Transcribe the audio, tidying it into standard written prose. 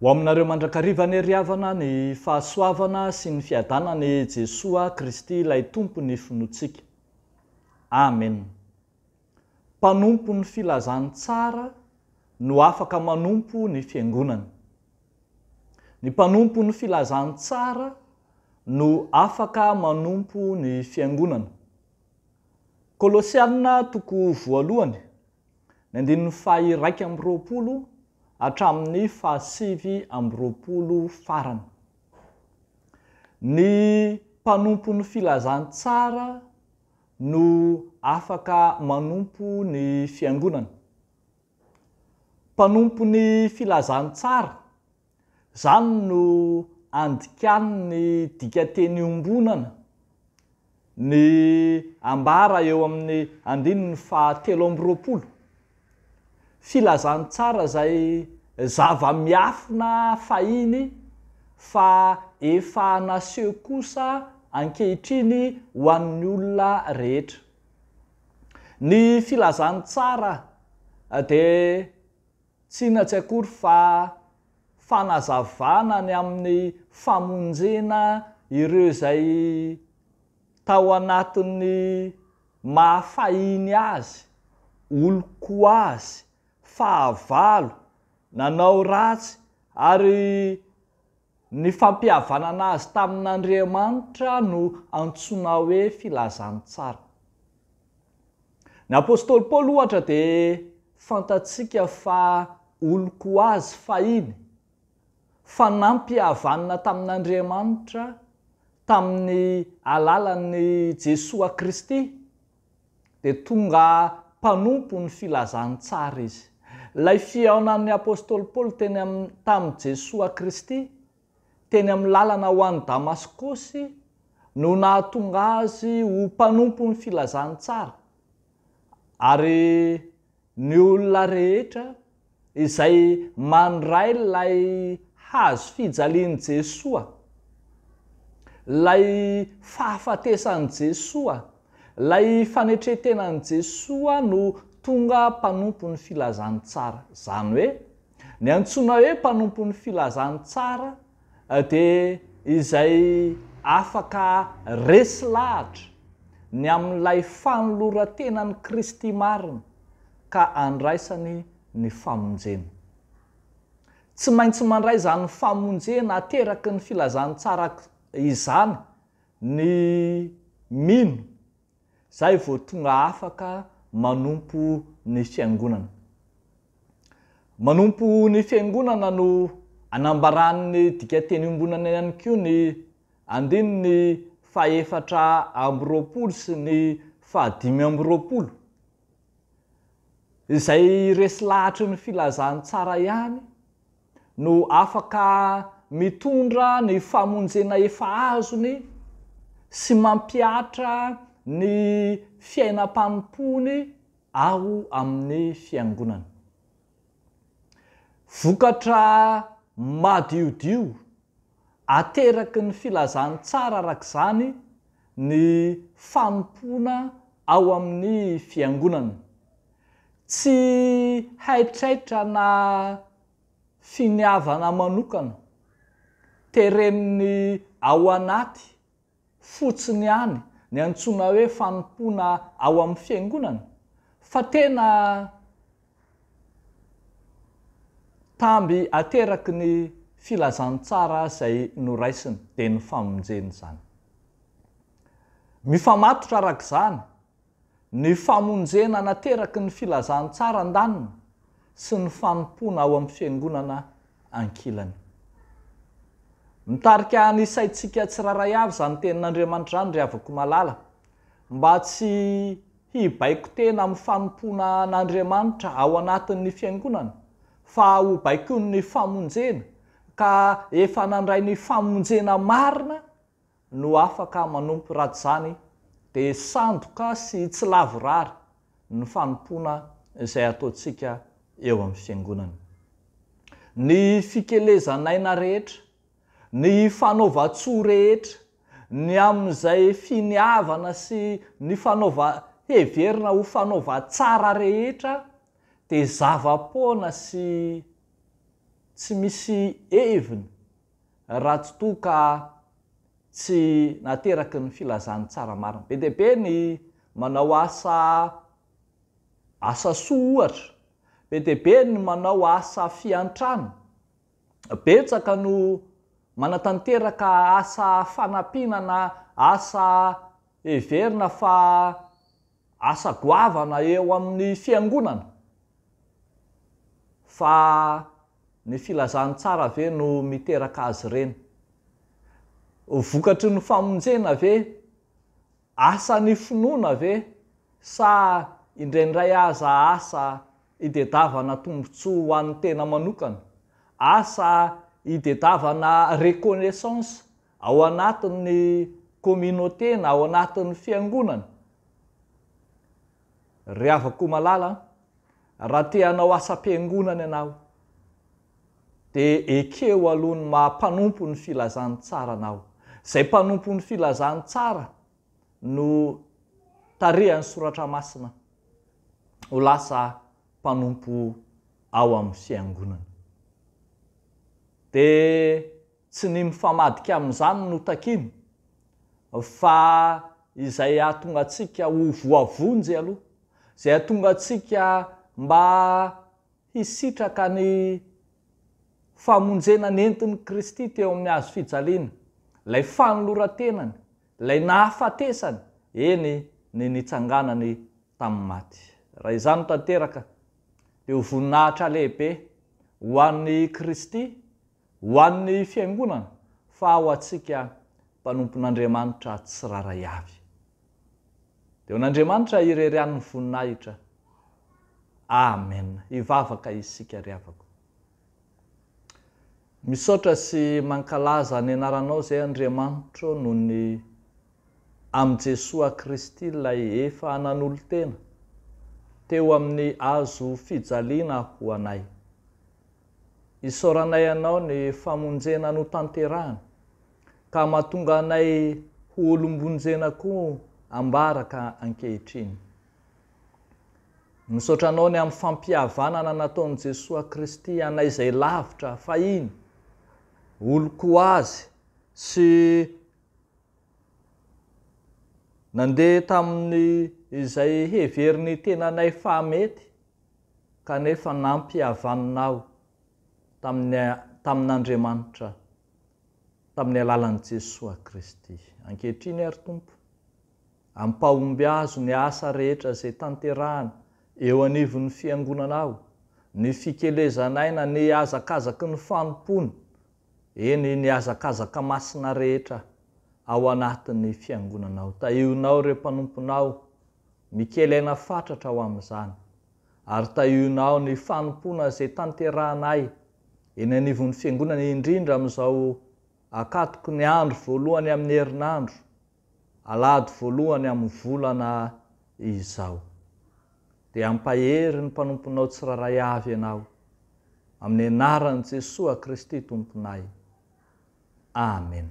Ho aminareo mandrakariva ny riavana ny fahasoavana sy ny fiadanany Jesoa Kristy ilay tompo ny finoantsika. Amen. Mpanompo ny filazany tsara no afaka manompo ny fiangonana. Ny mpanompo ny filazany tsara no afaka manompo ny fiangonana. Kolosiana toko voalohany, ny 12 hatramin'ny 7 farany. Ny mpanompo ny filazany tsara no afaka manompo ny fiangonana. Mpanompo ny filazany tsara, zany no andikan'ny dikateny ombonana ny ambara eo amin'ny 7. Filazany tsara zay zava-miafina fahiny fa efa naseho kosa ankehitriny ho an'ny olona rehetra. Ny filazany tsara dia tsy inona tsy akory fa fanazavana ny amin'ny famonjena ireo zay tao anatin'ny mahafahiny azy, oloko azy, fahavalo, nanao ratsy ary ny fampihavanana azy tamin'Andriamanitra no antsoina hoe filazany tsara. Ny apôstôly Paoly ohatra dia fantatsika fa oloko azy fahiny, fa nampihavanana tamin'Andriamanitra tamin'ny alalan'ny Jesoa Kristy, dia tonga mpanompo ny filazany tsara izy. Ilay fihaonan'ny apôstôly Paoly tamin'i Jesoa Kristy teny amin'ny lalana ho an'ny Damaskosy no nahatonga azy ho mpanompo ny filazany tsara. Ary ny olona rehetra izay mandray ilay hazo fijalian'i Jesoa, ilay fahafatesan'i Jesoa, ilay fanetretenan'i Jesoa no tonga mpanompo ny filazany tsara. Zany hoe, ny antsoina hoe mpanompo ny filazany tsara dia izay afaka resy lahatra ny amin'ilay fanoloran-tenan'i Kristy marina ka andraisany ny famonjena. Tsy maintsy mandray zany famonjena ateraky ny filazany tsara izany ny mino, zay vao tonga afaka manompo ny fiangonana. Manompo ny fiangonana no anambaran'ny dikateny ombonana ihany koa ny 220 sy ny 520, izay resy lahatry ny filazany tsara ihany no afaka mitondra ny famonjena efa azony sy mampiatra ny fiainam-panompony ao amin'ny fiangonana. Vokatra madiodio ateraky ny filazany tsara arak'izany ny fanompona ao amin'ny fiangonana. Tsy haitraitra na finiavana manokana tereniny ao anaty fotsiny ihany ny antsoina hoe fanompona ao amin'ny fiangonana, fa tena tamby ateraky ny filazany tsara zay noraisiny dia ny famonjeny zany. Mifamatotra arak'izany ny famonjena nateraky ny filazany tsara andaniny sy ny fanompona ao amin'ny fiangonana ankilany. Mitarika ny saintsika tsiraray avy zany tenin'Andriamanitra zany ry havako malala, mba tsy hibaiko tena amin'ny fanompona an'Andriamanitra ao anatin'ny fiangonana, fa ho baiko ny famonjena ka efa nandray ny famonjena marina no afaka manompo ratsy zany, dia sandoka sy tsy lavorary ny fanompona izay ataontsika eo amin'ny fiangonana. Ny fikelezanaina rehetra, ny fanaova-tsoa rehetra, ny amin'izay finiavana sy ny heverina ho fanaova tsara rehetra dia zava-poana sy tsy misy heviny raha tsy toa ka tsy nateraky ny filazany tsara marina. Be dia be ny manao asa soa ohatra, be dia be ny manao asa fiantrano, betsaka no manatanteraka asa fanampiana na asa heverina fa asa goavana eo amin'ny fiangonana, fa ny filazany tsara ve no miteraka azy ireny. Vokatry ny famonjena ve, asa ny finoana ve, sa indraindray aza asa idedavana tombotsoa ho an'ny tena manokana, asa idedavana reconnaissance ao anatin'ny communauté na ao anatin'ny fiangonana. Ry havako malala, raha te hanao asam-piangonana ianao, dia ekeo aloha ny mampanompo ny filazany tsara anao. Zay mpanompo ny filazany tsara no tarehan'ny soratra masina ho lasa mpanompo ao amin'ny fiangonana. Dia tsy ny mifamadika amin'izany no takiny, fa izay ahatonga antsika ho voavonjy aloha, izay ahatonga antsika mba hisitraka ny famonjena nentin'i Kristy teo amin'ny hazo fijaliana, ilay fanoloran-tenany, ilay nahafatesany, eny ny nitsanganany tamin'ny maty. Raha izany tanteraka dia ho voninahitra lehibe ho an'ny Kristy, ho an'ny fiangonana, fa ho antsika mpanompon'Andriamanitra tsiraray avy. Dia ho n'Andriamanitra irerian'ny voninahitra. Amen. Hivavaka isika ry havako. Misaotra sy mankalaza ny anaranao izay Andriamanitra noho ny amin'i Jesosy Kristy ilay efa nanolo-tena teo amin'ny hazo fijaliana ho anay. Isaoranay anao ny famonjena no tanterahana, ka mahatonga anay ho olombonjena koa ambaraka ankehitriny. Misaotra anao ny amin'ny fampihavanana nataon'i Jesosy Kristy anay izay lavitra fahiny, oloko azy sy nandeha tamin'ny izay heveriny tenanay fahamety, kanefa nampihavananao tamin'Andriamanitra tamin'ny alalan'i Jesosy Kristy. Ankehitriny ary Tompo, ampahomby azo ny asa rehetra izay tanterahana eo anivon'ny fiangonanao, ny fikelezanay na ny hazakazaky ny fanompony, eny ny hazakazaka masina rehetra ao anatin'ny fiangonanao. Tahionao ireo mpanomponao mikelaina fatratra ao amin'izany, ary tahionao ny fanompona izay tanterahanay eny anivon'ny fiangonana, indrindra amin'izao akatoko ny andro voalohany amin'ny herinandro, alahady voalohany amin'ny volana izao. Dia ampahery ny mpanomponao tsiraray avy ianao, amin'ny anaran'i Jesosy Kristy Tomponay. Amen.